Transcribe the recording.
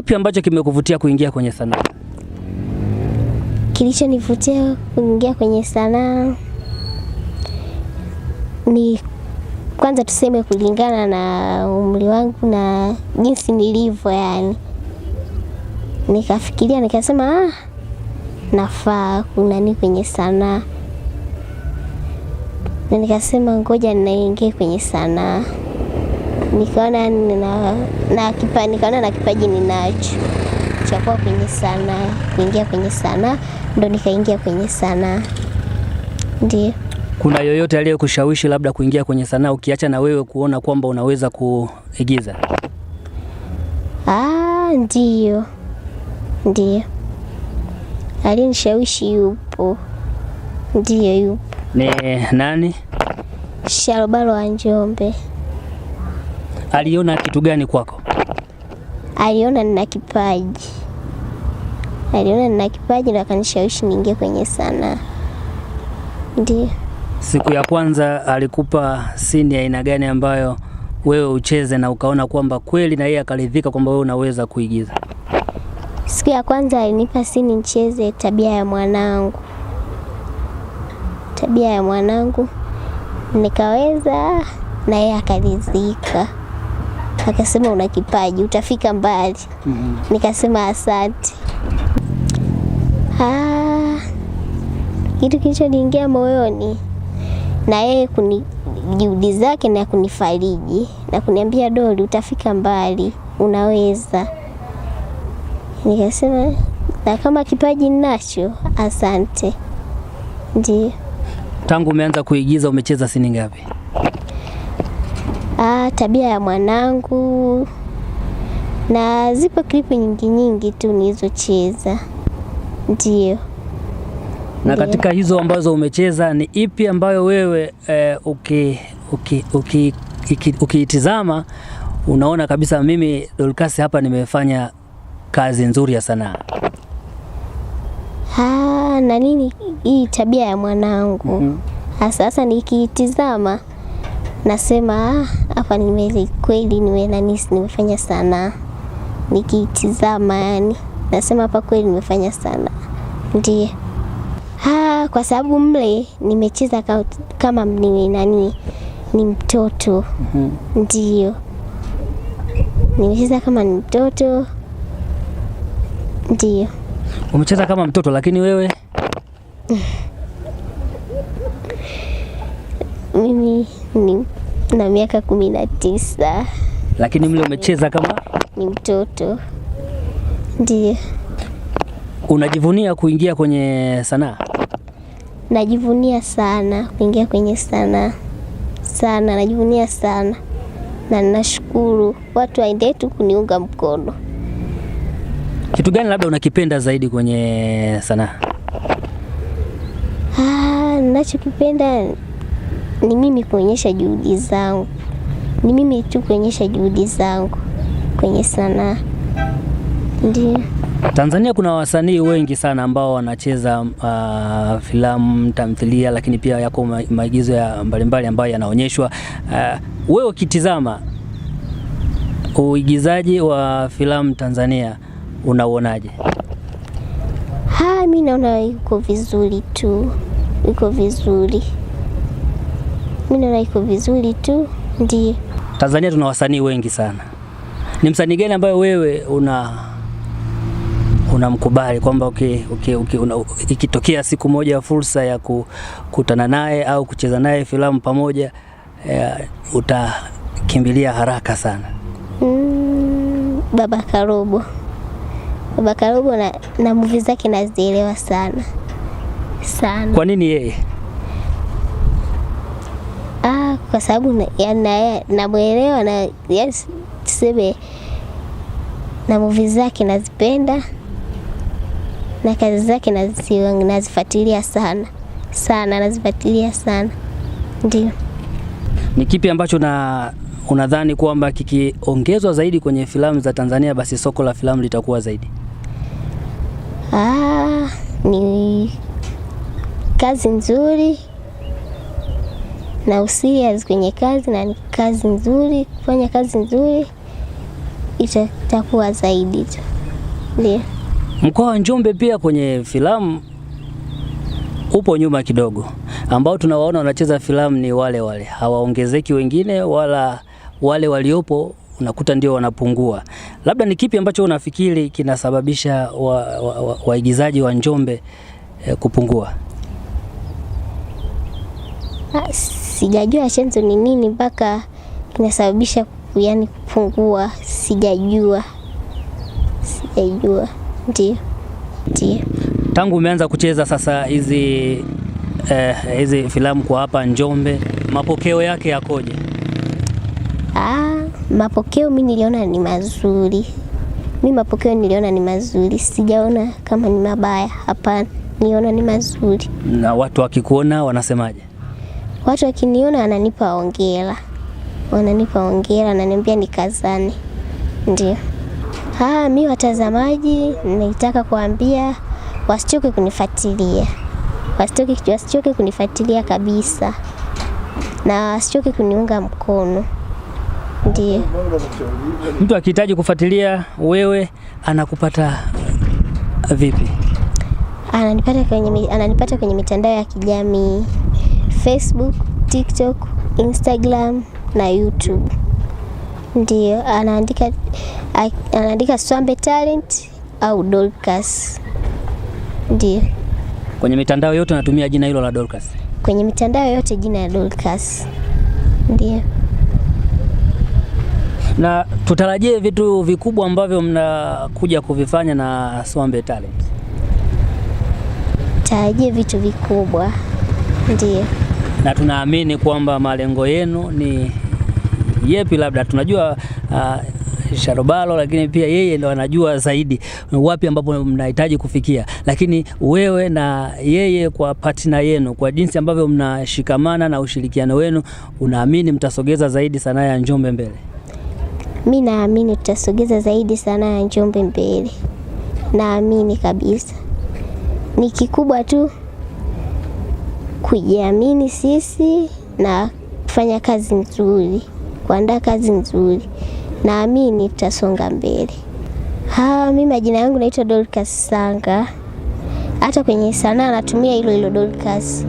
Kipi ambacho kimekuvutia kuingia kwenye sanaa? Kilichonivutia kuingia kwenye sanaa ni kwanza tuseme kulingana na umri wangu na jinsi nilivyo yani. Nikafikiria nikasema nafaa kunani kwenye sanaa. Na nikasema ngoja ninaingia kwenye sanaa. Nikaona nikaona na kipaji ninacho cha kuwa kwenye sanaa, kuingia kwenye sanaa, ndo nikaingia kwenye sanaa. Ndiyo. Kuna yoyote aliyekushawishi labda kuingia kwenye sanaa ukiacha na wewe kuona kwamba unaweza kuigiza? Ndiyo. Ndiyo. Aliyenishawishi yupo. Ndiyo yupo. Ni nani? Shalobalo wa Njombe. Aliona kitu gani kwako? Aliona nina kipaji. Aliona nina kipaji na akanishawishi niingie kwenye sanaa. Ndiyo. Siku ya kwanza alikupa scene ya aina gani ambayo wewe ucheze na ukaona kwamba kweli na yeye akaridhika kwamba wewe unaweza kuigiza? Siku ya kwanza alinipa scene nicheze tabia ya mwanangu. Tabia ya mwanangu. Nikaweza na yeye akaridhika. Akasema una kipaji, utafika mbali. Nikasema asante. Kitu kilichoniingia moyoni na yeye juhudi zake na kunifariji na kuniambia Doli utafika mbali, unaweza. Nikasema na kama kipaji ninacho, asante. Ndiyo. Tangu umeanza kuigiza umecheza scene ngapi? Tabia ya mwanangu na zipo klipu nyingi tu nilizocheza. Ndiyo. Na katika hizo ambazo umecheza ni ipi ambayo wewe ukiitizama unaona kabisa mimi Dorcas hapa nimefanya kazi nzuri ya sanaa? Na nini hii tabia ya mwanangu. Sasa nikiitizama nasema hapa kweli nimefanya sanaa. Nikiitizama yani nasema hapa kweli nimefanya sanaa. Ndiyo. Kwa sababu mle nimecheza kama ni mtoto. Ndiyo. Nimecheza kama ni mtoto. Ndiyo. Umecheza kama mtoto lakini wewe? Mimi na miaka 19. Lakini mle umecheza kama ni mtoto. Ndiyo. Unajivunia kuingia kwenye sanaa? Najivunia sana kuingia kwenye sanaa. Sana, najivunia sana. Na ninashukuru watu waendelee tu kuniunga mkono. Kitu gani labda unakipenda zaidi kwenye sanaa? Ninachokipenda ni mimi kuonyesha juhudi zangu. Ni mimi tu kuonyesha juhudi zangu kwenye sanaa. Ndiyo. Tanzania kuna wasanii wengi sana ambao wanacheza filamu, tamthilia, lakini pia yako maigizo ya mbalimbali ambayo yanaonyeshwa. Wewe ukitizama uigizaji wa filamu Tanzania unauonaje? Mimi naona yuko vizuri tu. Yuko vizuri. Mimi naona yuko vizuri tu. Ndiyo. Tanzania tuna wasanii wengi sana. Ni msanii gani ambaye wewe unamkubali kwamba ikitokea siku moja fursa ya kukutana naye au kucheza naye filamu pamoja utakimbilia haraka sana? Baba Karobo. Baba Karobo na movie zake nazielewa sana. Sana. Kwa nini yeye? Kwa sababu namuelewa na yes, tuseme na movie zake nazipenda na kazi zake nazifuatilia sana. Sana nazifuatilia sana. Ndiyo. Ni kipi ambacho unadhani kwamba kikiongezwa zaidi kwenye filamu za Tanzania basi soko la filamu litakuwa zaidi? Ni kazi nzuri na usirias kwenye kazi na ni kazi nzuri, kufanya kazi nzuri itakuwa zaidi tu. Ndio. Mkoa wa Njombe pia kwenye filamu upo nyuma kidogo, ambao tunawaona wanacheza filamu ni wale wale, hawaongezeki wengine, wala wale waliopo unakuta ndio wanapungua. Labda ni kipi ambacho unafikiri kinasababisha waigizaji wa Njombe kupungua? Sijajua chanzo ni nini mpaka kinasababisha yani kupungua, sijajua. Ndio. Tangu umeanza kucheza sasa hizi filamu kwa hapa Njombe, mapokeo yake yakoje? Mapokeo mimi niliona ni mazuri. Niliona ni mazuri. Sijaona kama ni mabaya. Hapana, niona ni mazuri. Na watu wakikuona wanasemaje? Watu wakiniona wananipa hongera. Wananiambia nikazane. Ndio. Mimi watazamaji nitaka kuambia wasichoke kunifuatilia. Wasichoke kunifuatilia kabisa. Na wasichoke kuniunga mkono. Ndio. Mtu akihitaji kufuatilia wewe anakupata vipi? Ananipata kwenye mitandao ya kijamii, Facebook, TikTok, Instagram na YouTube. Ndio, anaandika Swambe Talent au Dorcas. Ndio. Kwenye mitandao yote anatumia jina hilo la Dorcas? Kwenye mitandao yote jina la Dorcas. Ndio. Na tutarajie vitu vikubwa ambavyo mnakuja kuvifanya na Swambe Talent? Tarajie vitu vikubwa. Ndio. Na tunaamini kwamba malengo yenu ni yepi? Labda tunajua Sharobalo, lakini pia yeye ndo anajua zaidi wapi ambapo mnahitaji kufikia, lakini wewe na yeye kwa partner yenu, kwa jinsi ambavyo mnashikamana na ushirikiano wenu, unaamini mtasogeza zaidi sanaa ya Njombe mbele? Mimi naamini tutasogeza zaidi sanaa ya Njombe mbele. Naamini kabisa. Ni kikubwa tu kujiamini sisi na kufanya kazi nzuri, kuandaa kazi nzuri. Naamini tutasonga mbele. Mimi majina yangu naitwa Dorcas Sanga. Hata kwenye sanaa natumia hilo Dorcas.